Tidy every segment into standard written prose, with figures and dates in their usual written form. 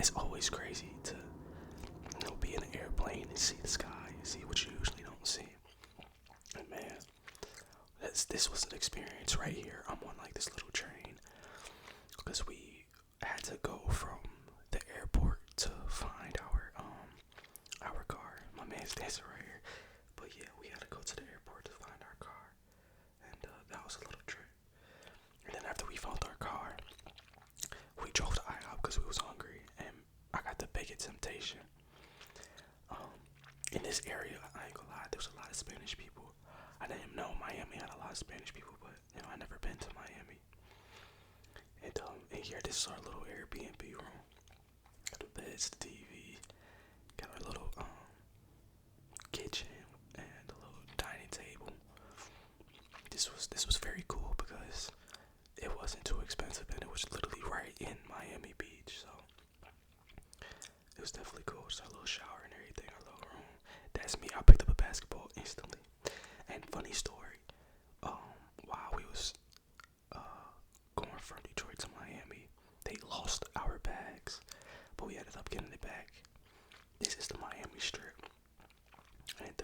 it's always crazy to be in an airplane and see the sky and see what you usually don't see. And man, this was an experience right here. I'm on like this little train because we had to go from the airport to find our car. My man's dancing right here, but yeah, we had to go to the airport to find our car, and that was a little trip. And then after we found our car, we drove to IHOP because we was hungry, and I got the bacon temptation. In this area, I ain't gonna lie, there was a lot of Spanish people. I didn't know Miami had a lot of Spanish people, but I never been to Miami. And in here, this is our little Airbnb room. Got the beds, the TV, got our little kitchen and a little dining table. This was very cool because it wasn't too expensive and it was literally right in Miami Beach, so it was definitely cool. Just our little shower and everything, our little room. That's me. I picked up a basketball instantly. And funny story, while we was going from Detroit to Miami, they lost our bags, but we ended up getting it back. This is the Miami Strip, and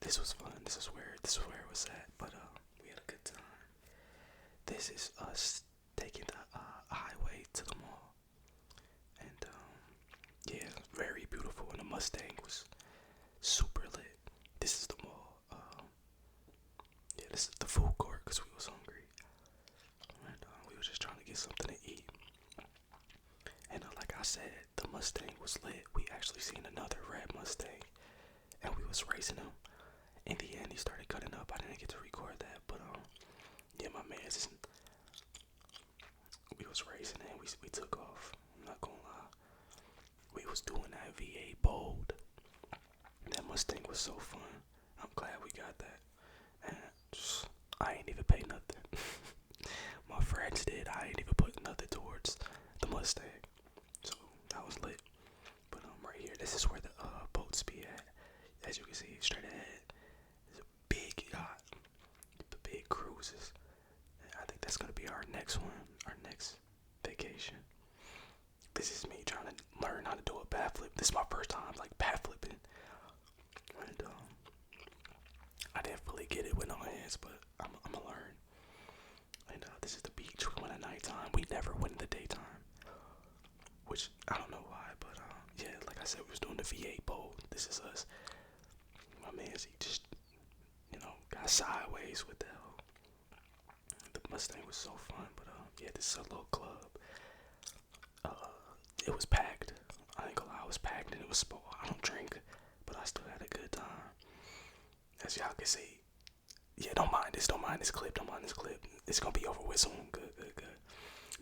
this was fun. This is where it was at. But we had a good time. This is us taking the highway to the mall, and yeah, very beautiful. And the Mustang was super lit. This is the mall. Yeah, this is the food court because we was hungry, and we were just trying to get something to eat. And like I said, the Mustang was lit. We actually seen another red Mustang, and we was racing him. In the end, he started cutting up. I didn't get to record that, but yeah, my man, we was racing and we took off. I'm not gonna lie, we was doing that V8 bold. That Mustang was so fun. I'm glad we got that. And I ain't even pay nothing. My friends did. I ain't even put nothing towards the Mustang. So that was lit. But right here, this is where the boats be at. As you can see, straight ahead, there's a big yacht, the big cruises. And I think that's gonna be our next one, our next vacation. This is me trying to learn how to do a backflip. This is my first time like backflipping, and I didn't really get it with no hands, but I'm gonna learn. And this is the beach. We went at nighttime. We never went in the daytime, which I don't know why, but yeah, like I said, we was doing the V8 bowl. This is us. My man's, he just, got sideways with the hell. The Mustang was so fun, but yeah, this is a little club. It was packed. I ain't gonna lie, it was packed and it was small. I don't drink, but I still had a good time. As y'all can see. Yeah, don't mind this clip. It's gonna be over with soon. Good.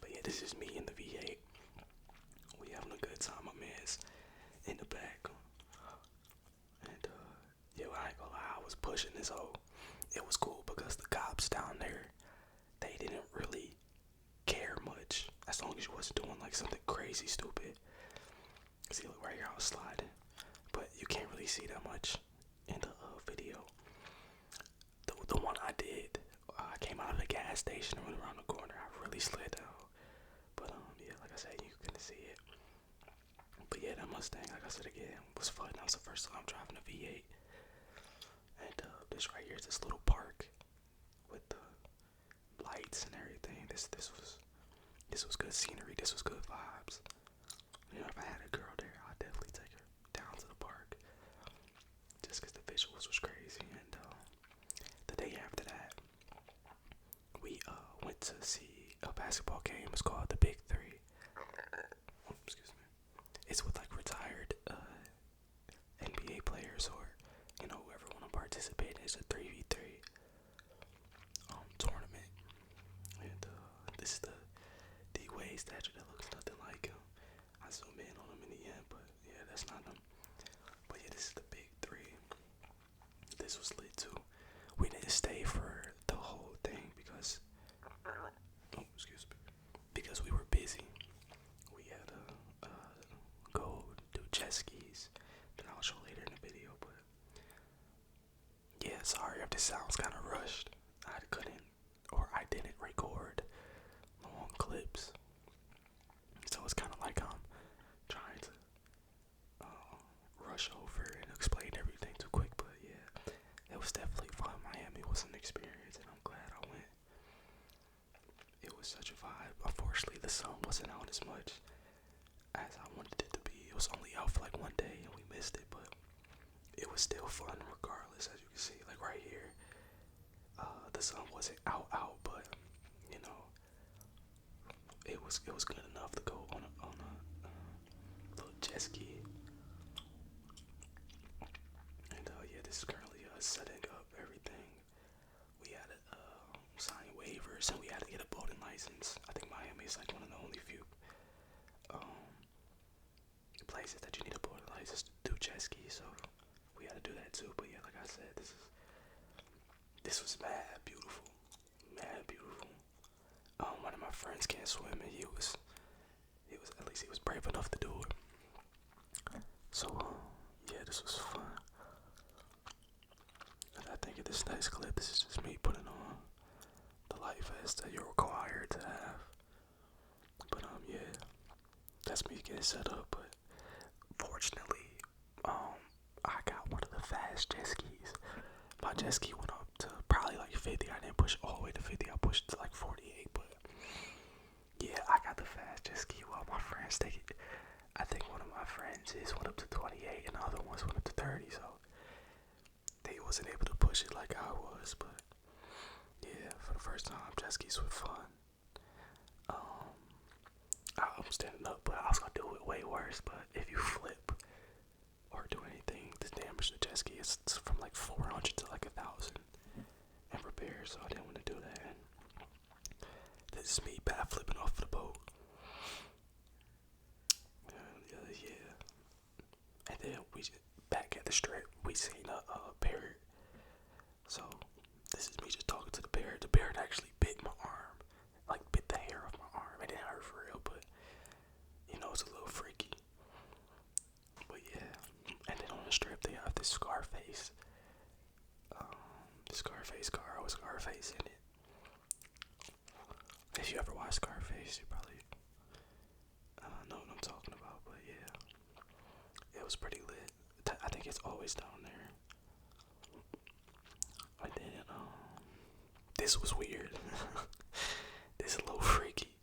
But yeah, this is me in the V8. We having a good time. My man's in the back. And yeah, I ain't gonna lie, I was pushing this hoe. It was cool because the cops down there, they didn't really care much as long as you wasn't doing like something crazy stupid. See, look right here, I was sliding, but you can't really see that much in the video. The one I did, I came out of the gas station and went around the corner. I really slid down, but yeah, like I said, you couldn't see it. But yeah, that Mustang, like I said again, was fun. That was the first time driving a V8. And this right here is this little park with the lights and everything. This was good scenery. This was good vibes. If I had a girl there, I'd definitely take her down to the park. Just because the visuals was crazy. And the day after that, we went to see a basketball game. It's called the Big Three. Oh, excuse me. It's with like retired NBA players or whoever want to participate. It's a 3v3 tournament. And this is the D-Wade statue that looks nothing like him. I zoom in on him in the end, but yeah, that's not him. But yeah, this is the Big Three. This was lit too. We didn't stay for the whole thing because because we were busy. We had to go do jet skis that I'll show later in the video. But yeah, sorry if this sounds kind of rushed. I didn't record long clips, so it's kind of like I'm unfortunately the sun wasn't out as much as I wanted it to be. It was only out for like one day and we missed it, but it was still fun regardless. As you can see, like right here, the sun wasn't out, but you know, it was good enough to go on a little jet ski. And yeah, this is currently setting up everything. We had to sign waivers and we had to get a boating license. I think Miami is like one of the only few places that you need a boating license to do jet ski. So we had to do that too. But yeah, like I said, this was mad beautiful, mad beautiful. One of my friends can't swim, and he was at least he was brave enough to do it. So yeah, this was fun. And I think in this next clip, this is just me putting on the life vest that you're required to have. But yeah, that's me getting set up. But fortunately, I got one of the fast jet skis. My jet ski went up to probably like 50. I didn't push all the way to 50. I pushed to like 48. But yeah, I got the fast jet ski while my friends take it. I think one of my friends went up to 28 and the other ones went up to 30. So they wasn't able to push it like I was. But yeah, for the first time, jet skis were fun. I'm standing up, but I was gonna do it way worse. But if you flip or do anything to damage the jet ski, it's from like 400 to like 1,000 in repair. So I didn't want to do that. And this is me bad flipping off the boat. Yeah. And then we just back at the strip, we seen a parrot. So this is me just talking to the parrot. The parrot actually bit my arm, like bit the hair off my arm. It didn't hurt for real, but you know, it's a little freaky. But yeah, and then on the strip they have this Scarface. The Scarface car with Scarface in it. If you ever watch Scarface, you probably know what I'm talking about. But yeah, it was pretty lit. I think it's always down there. And then this was weird. This is a little freaky.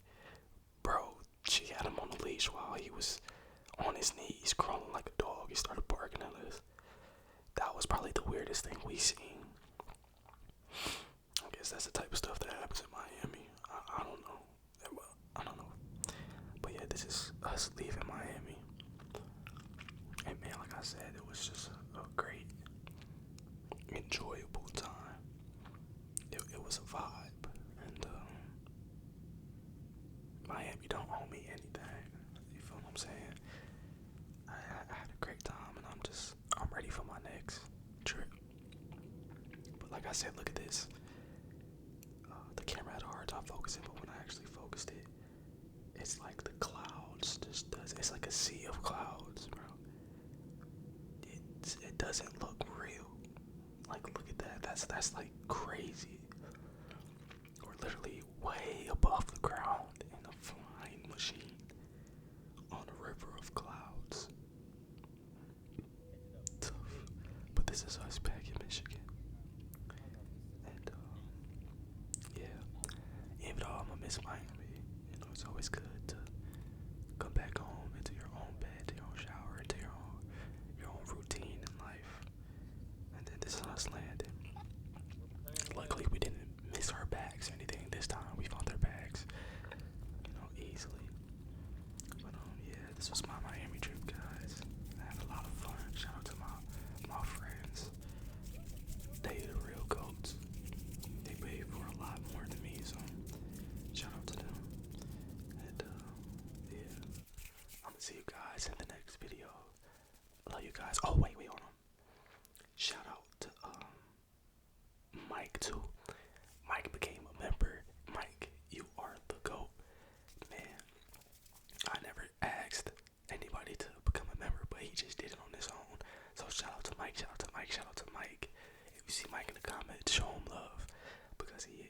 Bro, she had him on the leash while he was on his knees crawling like a dog. He started barking at us. That was probably the weirdest thing we seen. I guess that's the type of stuff that happens in Miami. I don't know. Well, I don't know. But yeah, this is us leaving Miami. And man, like I said, it was just a great, enjoyable time. It was a vibe. And Miami don't owe me anything. You feel what I'm saying? I had a great time, and I'm ready for my next trip. But like I said, look at this. The camera had a hard time focusing, but when I actually focused it, it's like the clouds just does. It's like a sea of clouds, bro. It doesn't look real. Like, look at that. That's like crazy. We're literally way above the ground in a flying machine on a river of clouds. Tough. But this is us back in Michigan. And yeah, even though I'm gonna miss Miami, you know, it's always good to come back home into your own bed, to your own shower, into your own routine in life. And then this is us landing. Luckily, we didn't miss our bags or anything this time. We found our bags, you know, easily. But yeah, this was my Miami trip, guys. I had a lot of fun. Shout out to my friends. They the real goats. They paid for a lot more than me, so shout out to them. And yeah, I'm gonna see you guys in the next video. Love you guys. Oh wait, hold on. Shout out to Mike too. Mike became a member. Mike, you are the GOAT. Man, I never asked anybody to become a member, but he just did it on his own. So shout out to Mike, shout out to Mike, shout out to Mike. If you see Mike in the comments, show him love, because he